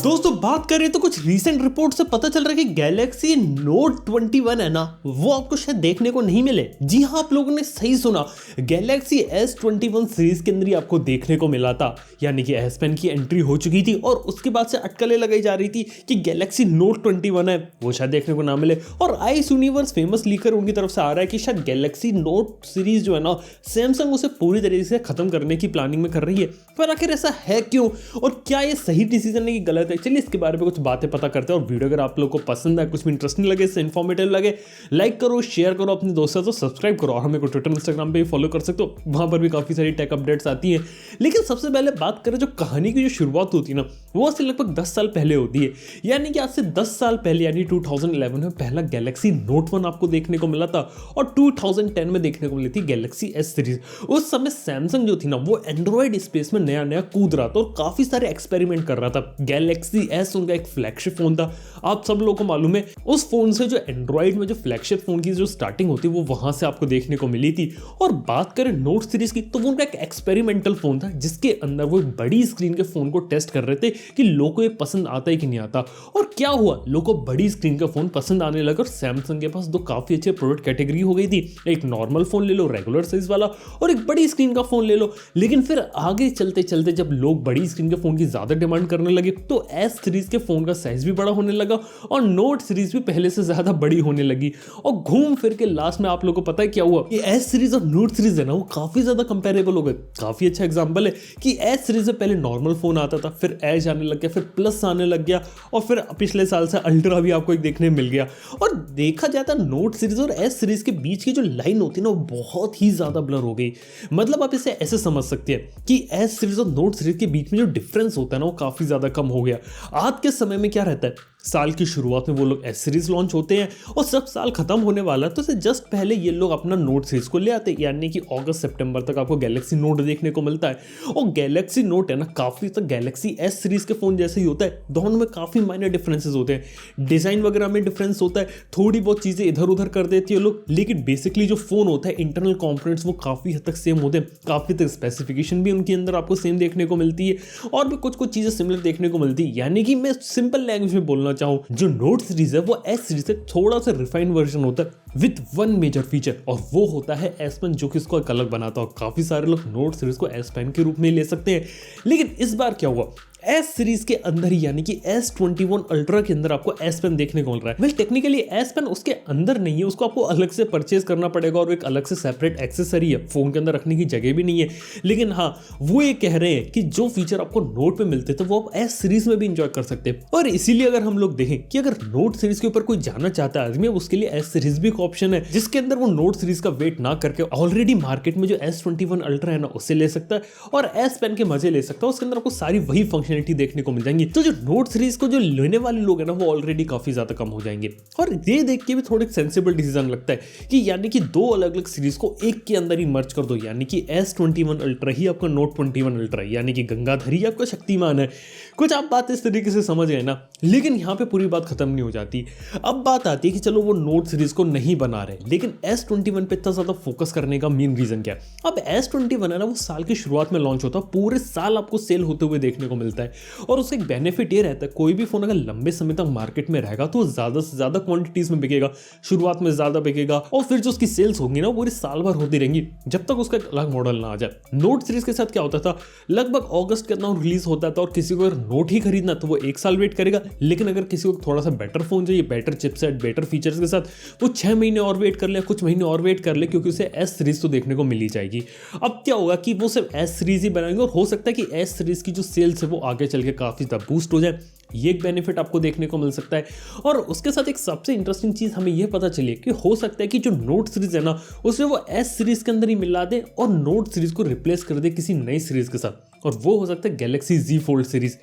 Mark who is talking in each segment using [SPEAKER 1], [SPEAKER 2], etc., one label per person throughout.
[SPEAKER 1] दोस्तों बात करें तो कुछ रीसेंट रिपोर्ट से पता चल रहा है कि गैलेक्सी नोट 21 है ना, वो आपको शायद देखने को नहीं मिले। जी हाँ, आप लोगों ने सही सुना, गैलेक्सी S21 सीरीज के अंदर ही आपको देखने को मिला था। यानी कि S पेन की एंट्री हो चुकी थी और उसके बाद से अटकलें लगाई जा रही थी कि गैलेक्सी नोट 21 है वो शायद देखने को ना मिले। और आइस यूनिवर्स फेमस लीकर उनकी तरफ से आ रहा है कि शायद गैलेक्सी नोट सीरीज जो है ना, सैमसंग उसे पूरी तरीके से खत्म करने की प्लानिंग में कर रही है। पर आखिर ऐसा है क्यों और क्या ये सही डिसीजन है कि गलत है? चलिए इसके बारे में कुछ बातें पता करते हैं। और वीडियो अगर आप लोग को पसंद है, कुछ भी इंटरेस्टिंग लगे, इससे इन्फॉर्मेटिव लगे, लाइक करो, शेयर करो अपने दोस्तों से, सब्सक्राइब करो और हमें को ट्विटर इंस्टाग्राम पे फॉलो कर सकते हो, वहां पर भी काफी सारी टेक अपडेट्स आती हैं। लेकिन सबसे पहले बात करें जो कहानी की जो शुरुआत होती है ना, वो आज से लगभग 10 साल पहले होती है। यानी कि आज से 10 साल पहले यानी 2011 में पहला गैलेक्सी नोट 1 आपको देखने को मिला था और 2010 में देखने को मिली थी गैलेक्सी S सीरीज। उस समय सैमसंग जो थी ना, वो एंड्रॉइड स्पेस में नया नया कूद रहा था और काफी सारे एक्सपेरिमेंट कर रहा था। गैलेक्सी S उनका एक फ्लैगशिप फोन था। आप सब लोगों को मालूम है, उस फोन से जो एंड्रॉइड में जो फ्लैगशिप फोन की जो स्टार्टिंग होती है वो वहां से आपको देखने को मिली थी। और बात करें नोट सीरीज की, तो वो उनका एक एक्सपेरिमेंटल फोन था जिसके अंदर वो बड़ी स्क्रीन के फोन को टेस्ट कर रहे थे कि लोगों को ये पसंद आता है कि नहीं आता। और क्या हुआ, लोगों को बड़ी स्क्रीन का फोन पसंद आने लगा और सैमसंग के पास दो काफी अच्छे प्रोडक्ट कैटेगरी हो गई थी। एक नॉर्मल फोन ले लो रेगुलर साइज वाला, और एक बड़ी स्क्रीन का फोन ले लो। लेकिन फिर आगे चलते चलते जब लोग बड़ी स्क्रीन के फोन की ज्यादा डिमांड करने लगे तो S सीरीज के फोन का साइज भी बड़ा होने लगा और नोट सीरीज भी पहले से ज्यादा बड़ी होने लगी। और घूम फिर के लास्ट में आप लोगों को पता है क्या हुआ, ये S सीरीज और नोट सीरीज है ना, वो काफी ज्यादा कंपेरेबल हो गए। काफी अच्छा एग्जांपल है कि S सीरीज से पहले नॉर्मल फोन आता था, फिर एज आने लग गया, फिर प्लस आने लग गया और फिर पिछले साल से अल्ट्रा भी आपको एक देखने मिल गया। और देखा जाता है नोट सीरीज और S सीरीज के बीच की जो लाइन होती है ना, वो बहुत ही ज्यादा ब्लर हो गई। मतलब आप इसे ऐसे समझ सकते हैं कि S सीरीज और नोट सीरीज के बीच में जो डिफरेंस होता है ना, वो काफी ज्यादा कम हो गया। आज के समय में क्या रहता है, साल की शुरुआत में वो लोग S सीरीज लॉन्च होते हैं और सब साल खत्म होने वाला है तो इससे जस्ट पहले ये लोग अपना नोट सीरीज को ले आते हैं। यानी कि अगस्त सितंबर तक आपको गैलेक्सी नोट देखने को मिलता है। और गैलेक्सी नोट है ना, काफी तक गैलेक्सी S सीरीज के फोन जैसे ही होता है। दोनों में काफी माइनर डिफरेंसेस होते हैं, डिजाइन वगैरह में डिफरेंस होता है, थोड़ी बहुत चीजें इधर उधर कर देती है लोग, लेकिन बेसिकली जो फोन होता है इंटरनल कंपोनेंट्स वो काफी हद तक सेम होते हैं। काफी तक स्पेसिफिकेशन भी उनके अंदर आपको सेम देखने को मिलती है और भी कुछ कुछ चीजें सिमिलर देखने को मिलती है। यानी कि मैं सिंपल लैंग्वेज में बोलना चाहूँ, जो नोट सीरीज है वो S सीरीज से थोड़ा सा रिफाइंड वर्जन होता है विद वन मेजर फीचर, और वो होता है S पेन, जो कि इसको एक अलग बनाता है। और काफी सारे लोग नोट सीरीज को S पेन के रूप में ले सकते हैं। लेकिन इस बार क्या हुआ, S सीरीज के अंदर ही यानी कि S21 अल्ट्रा के अंदर आपको S पेन देखने को मिल रहा है। वेल टेक्निकली S पेन उसके अंदर नहीं है, उसको आपको अलग से परचेज करना पड़ेगा और एक अलग से सेपरेट एक्सेसरी है, फोन के अंदर रखने की जगह भी नहीं है। लेकिन हाँ, वो ये कह रहे हैं कि जो फीचर आपको नोट पे मिलते थे वो आप S सीरीज में भी इंजॉय कर सकते हैं। और इसीलिए अगर हम लोग देखें कि अगर नोट सीरीज के ऊपर कोई जाना चाहता है आदमी, उसके लिए S सीरीज भी एक ऑप्शन है जिसके अंदर वो नोट सीरीज का वेट ना करके ऑलरेडी मार्केट में जो S21 अल्ट्रा है ना, उससे ले सकता है और S पेन के मजे ले सकता है। उसके अंदर आपको सारी वही फंक्शनलिटी देखने को मिल जाएंगी। तो जो नोट सीरीज को जो लेने वाले लोग हैं ना, वो ऑलरेडी काफी ज्यादा कम हो जाएंगे। और ये देख के भी थोड़ा सेंसिबल डिसीजन लगता है कि यानी कि दो अलग अलग सीरीज को एक के अंदर ही मर्ज कर दो। यानी कि S21 अल्ट्रा ही आपका नोट 21 अल्ट्रा, यानी कि गंगाधर ही आपका शक्तिमान है। कुछ आप बात इस तरीके से समझ गए ना, लेकिन यहाँ पे पूरी बात खत्म नहीं हो जाती। अब बात आती है कि चलो वो नोट सीरीज को नहीं बना रहे, लेकिन S21 पे इतना ज्यादा फोकस करने का मेन रीजन क्या है? अब S21 है ना, वो साल की शुरुआत में लॉन्च होता है, पूरे साल आपको सेल होते हुए देखने को मिलता है। और उसका एक बेनिफिट ये रहता है, कोई भी फोन अगर लंबे समय तक मार्केट में रहेगा तो ज्यादा से ज्यादा क्वांटिटीज में बिकेगा, शुरुआत में ज्यादा बिकेगा और फिर जो उसकी सेल्स होंगी ना, पूरी साल भर होती रहेंगी जब तक उसका अलग मॉडल ना आ जाए। नोट सीरीज के साथ क्या होता था, लगभग अगस्त के अंदर रिलीज होता था और किसी को अगर नोट ही खरीदना तो वो एक साल वेट करेगा। लेकिन अगर किसी को थोड़ा सा बेटर फोन चाहिए, बेटर चिपसेट, बेटर फीचर्स के साथ, वो 6 महीने और वेट कर ले, कुछ महीने और वेट कर ले, क्योंकि उसे S सीरीज तो देखने को मिल ही जाएगी। अब क्या होगा कि वो सिर्फ S सीरीज ही बनाएंगे और हो सकता है कि S सीरीज की जो सेल्स है वो आगे चल के काफी ज्यादा बूस्ट हो जाए। ये एक बेनिफिट आपको देखने को मिल सकता है। और उसके साथ एक सबसे इंटरेस्टिंग चीज हमें यह पता चली कि हो सकता है कि जो नोट सीरीज है ना, उसे वो S सीरीज के अंदर ही मिला दे और नोट सीरीज को रिप्लेस कर दे किसी नई सीरीज के साथ, और वो हो सकता है गैलेक्सी Z फोल्ड सीरीज।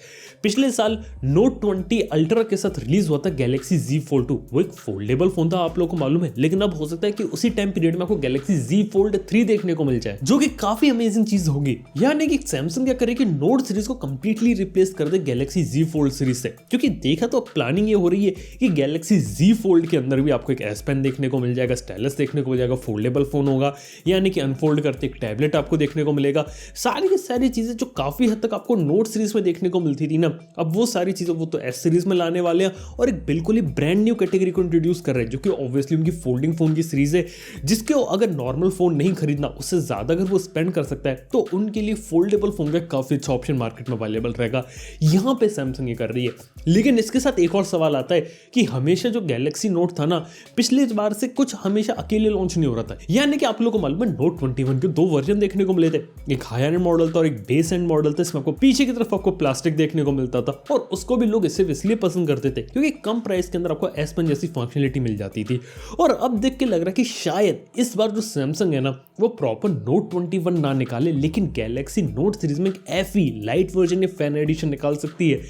[SPEAKER 1] पिछले साल नोट 20 अल्ट्रा के साथ रिलीज हुआ था गैलेक्सी Z Fold 2। वो एक फोल्डेबल फोन था, आप लोगों को मालूम है, लेकिन अब हो सकता है कि उसी टाइम पीरियड में आपको गैलेक्सी Z Fold 3 देखने को मिल जाए, जो कि काफी अमेजिंग चीज होगी। यानी कि सैमसंग क्या करे कि नोट सीरीज को कंप्लीटली रिप्लेस कर दे गैलेक्सी Z Fold सीरीज से, क्योंकि देखा तो प्लानिंग ये हो रही है कि गैलेक्सी Z Fold के अंदर भी आपको एक S Pen देखने को मिल जाएगा, स्टाइलस देखने को मिल जाएगा, फोल्डेबल फोन होगा, यानी कि अनफोल्ड करते एक टैबलेट आपको देखने को मिलेगा। सारी की सारी चीजें जो काफी हद तक आपको नोट सीरीज में देखने को मिलती थी ना, अब वो सारी चीजें वो तो S सीरीज में लाने वाले हैं और एक बिल्कुल ही ब्रांड न्यू कैटेगरी को इंट्रोड्यूस कर रहे हैं, जो कि ऑब्वियसली उनकी फोल्डिंग फोन की सीरीज है, जिसके अगर नॉर्मल फोन नहीं खरीदना, उससे ज्यादा अगर वो स्पेंड कर सकता है तो उनके लिए फोल्डेबल फोन का काफी अच्छा ऑप्शन मार्केट में अवेलेबल रहेगा। यहां पे सैमसंग ये कर रही है। लेकिन इसके साथ एक और सवाल आता है कि हमेशा जो गैलेक्सी नोट था ना, पिछले बार से कुछ हमेशा अकेले लॉन्च नहीं हो रहा था। यानी कि आप लोगों को मालूम है नोट 21 के 2 वर्जन देखने को मिले थे, एक हायर एंड मॉडल था और एक बेस एंड मॉडल था। इसमें आपको पीछे की तरफ आपको प्लास्टिक देखने को मिलता था और उसको भी लोग सिर्फ इसलिए पसंद करते थे क्योंकि कम प्राइस के अंदर आपको S Pen जैसी फंक्शनलिटी मिल जाती थी। और अब देख के लग रहा है कि शायद इस बार जो सैमसंग है ना, वो प्रॉपर नोट 21 ना निकाले, लेकिन गैलेक्सी नोट सीरीज में एक FE लाइट वर्जन या फैन एडिशन निकाल सकती है।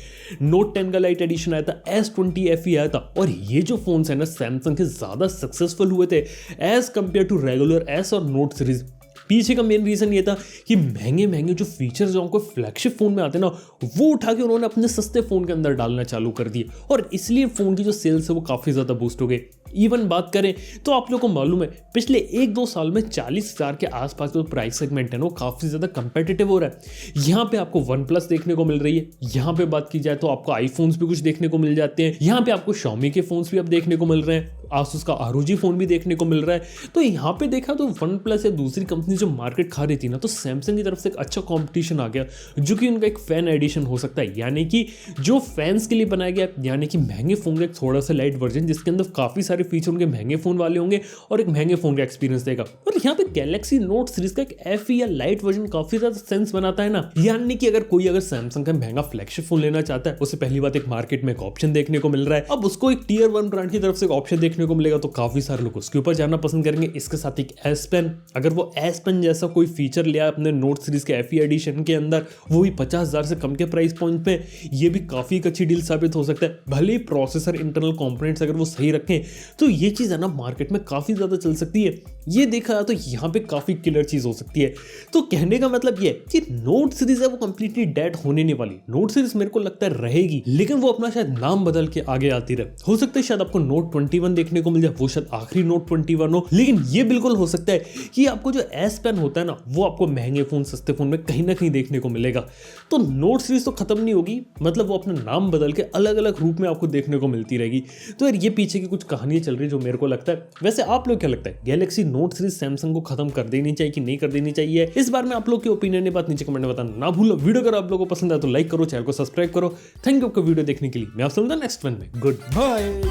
[SPEAKER 1] नोट 10 का लाइट एडिशन आया था, S20 FE आया था, और ये जो फोन्स है ना सैमसंग के ज्यादा सक्सेसफुल हुए थे as compare to regular S और नोट सीरीज। पीछे का मेन रीजन ये था कि महंगे महंगे जो फीचर्स जो आपको फ्लैगशिप फोन में आते हैं ना, वो उठा के उन्होंने अपने सस्ते फोन के अंदर डालना चालू कर दिए और इसलिए फोन की जो सेल्स है वो काफी ज्यादा बूस्ट हो गई। इवन बात करें तो आप लोगों को मालूम है पिछले 1-2 साल में 40,000 के आसपास जो प्राइस सेगमेंट है ना, वो काफी ज्यादा कंपेटिटिव हो रहा है। यहाँ पे आपको OnePlus देखने को मिल रही है, यहाँ पे बात की जाए तो आपको आईफोन्स भी कुछ देखने को मिल जाते हैं, यहाँ पे आपको Xiaomi के फोन्स भी अब देखने को मिल रहे हैं, Asus का ROG फोन भी देखने को मिल रहा है। तो यहाँ पे देखा तो OnePlus या दूसरी कंपनी जो मार्केट खा रही थी ना, तो सैमसंग की तरफ से एक अच्छा कॉम्पिटिशन आ गया, जो कि उनका एक फैन एडिशन हो सकता है, यानी कि जो फैंस के लिए बनाया गया, यानी कि महंगे फोन का एक थोड़ा सा लाइट वर्जन, जिसके अंदर काफी सारे फीचर उनके महंगे फोन वाले होंगे और एक महंगे फोन का एक्सपीरियंस देगा। और यहाँ पे गैलेक्सी नोट सीरीज का एक FE या लाइट वर्जन काफी ज्यादा सेंस बनाता है ना। यानी कि अगर कोई सैमसंग का महंगा फ्लैगशिप फोन लेना चाहता है, उसे पहली बात एक मार्केट में एक ऑप्शन देखने को मिल रहा है, अब उसको एक टियर 1 ब्रांड की तरफ से एक ऑप्शन देखने को मिलेगा, तो काफी सारे लोग उसके ऊपर जाना पसंद करेंगे। इसके साथ एक S Pen, अगर वो S Pen जैसा कोई फीचर लिया अपने नोट सीरीज के FE एडिशन के अंदर, वो भी 50,000 से कम के प्राइस पॉइंट पे, ये भी काफी एक अच्छी डील साबित हो सकता है। भले ही प्रोसेसर इंटरनल कंपोनेंट्स अगर वो सही रखें तो ये चीज है ना मार्केट में काफी ज्यादा चल सकती है। ये देखा तो यहाँ पे काफी किलर चीज हो सकती है। तो कहने का मतलब ये कि नोट सीरीज है वो कंप्लीटली डेड होने नहीं वाली। नोट सीरीज मेरे को लगता है रहेगी, लेकिन वो अपना शायद नाम बदल के आगे आती रहे। हो सकता है शायद आपको नोट 21 देखने को मिल जाए, वो शायद आखिरी नोट 21 हो, लेकिन ये बिल्कुल हो सकता है कि आपको जो S Pen होता है ना, वो आपको महंगे फोन सस्ते फोन में कहीं ना कहीं देखने को मिलेगा। तो नोट सीरीज तो खत्म नहीं होगी, मतलब वो अपना नाम बदल के अलग अलग रूप में आपको देखने को मिलती रहेगी। तो यार ये पीछे की कुछ कहानियां चल रही जो मेरे को लगता है। वैसे आप लोग क्या लगता है, गैलेक्सी नोट सीरीज सैमसंग को खत्म कर देनी चाहिए कि नहीं कर देनी चाहिए? इस बारे में आप लोग की ओपिनियन है, बात नीचे कमेंट में बताना ना भूलो। वीडियो अगर आप लोगों को पसंद आए तो लाइक करो, चैनल को सब्सक्राइब करो। थैंक यू आपका वीडियो देखने के लिए। मैं आपसे मिलता हूं नेक्स्ट वन में। Good bye.